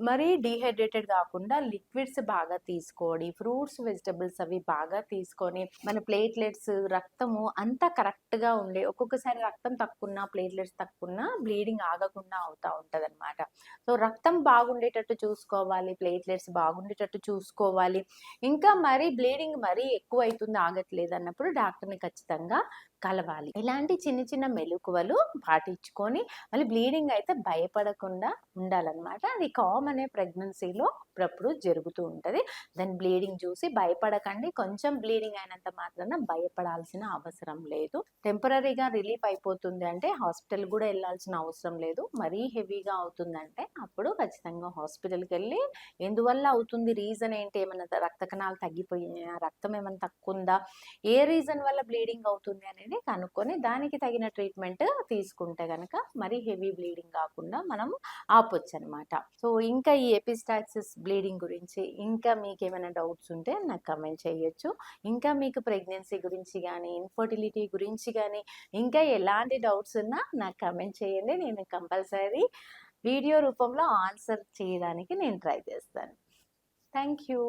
మరీ డీహైడ్రేటెడ్ కాకుండా లిక్విడ్స్ బాగా తీసుకోండి, ఫ్రూట్స్ వెజిటబుల్స్ అవి బాగా తీసుకొని మన ప్లేట్లెట్స్ రక్తము అంతా కరెక్ట్గా ఉండే, ఒక్కొక్కసారి రక్తం తక్కువ ప్లేట్లెట్స్ తక్కువ బ్లీడింగ్ ఆగకుండా అవుతూ ఉంటుంది అనమాట. సో రక్తం బాగుండేటట్టు చూసుకోవాలి, ప్లేట్లెట్స్ బాగుండేటట్టు చూసుకోవాలి. ఇంకా మరీ బ్లీడింగ్ మరీ ఎక్కువ అవుతుంది ఆగట్లేదు అన్నప్పుడు డాక్టర్ని ఖచ్చితంగా కలవాలి. ఇలాంటి చిన్న చిన్న మెలకువలు పాటించుకొని మళ్ళీ బ్లీడింగ్ అయితే భయపడకుండా ఉండాలన్నమాట. అది కామనే ప్రెగ్నెన్సీలో అప్పుడప్పుడు జరుగుతూ ఉంటుంది. దాని బ్లీడింగ్ చూసి భయపడకండి. కొంచెం బ్లీడింగ్ అయినంత మాత్రాన భయపడాల్సిన అవసరం లేదు. టెంపరరీగా రిలీఫ్ అయిపోతుంది అంటే హాస్పిటల్ కూడా వెళ్ళాల్సిన అవసరం లేదు. మరీ హెవీగా అవుతుందంటే అప్పుడు ఖచ్చితంగా హాస్పిటల్కి వెళ్ళి ఎందువల్ల అవుతుంది, రీజన్ ఏంటి, ఏమైనా రక్త కణాలు తగ్గిపోయినాయా, రక్తం ఏమైనా తక్కువ ఉందా, ఏ రీజన్ వల్ల బ్లీడింగ్ అవుతుంది అనేది కనుక్కొని దానికి తగిన ట్రీట్మెంట్ తీసుకుంటే గనక మరీ హెవీ బ్లీడింగ్ కాకుండా మనం ఆపొచ్చు అనమాట. సో ఇంకా ఈ ఎపిస్టాక్సిస్ బ్లీడింగ్ గురించి ఇంకా మీకు ఏమైనా డౌట్స్ ఉంటే నాకు కమెంట్ చేయొచ్చు. ఇంకా మీకు ప్రెగ్నెన్సీ గురించి కానీ ఇన్ఫర్టిలిటీ గురించి కానీ ఇంకా ఎలాంటి డౌట్స్ ఉన్నా నాకు కమెంట్ చేయండి. నేను కంపల్సరీ వీడియో రూపంలో ఆన్సర్ చేయడానికి నేను ట్రై చేస్తాను. Thank you.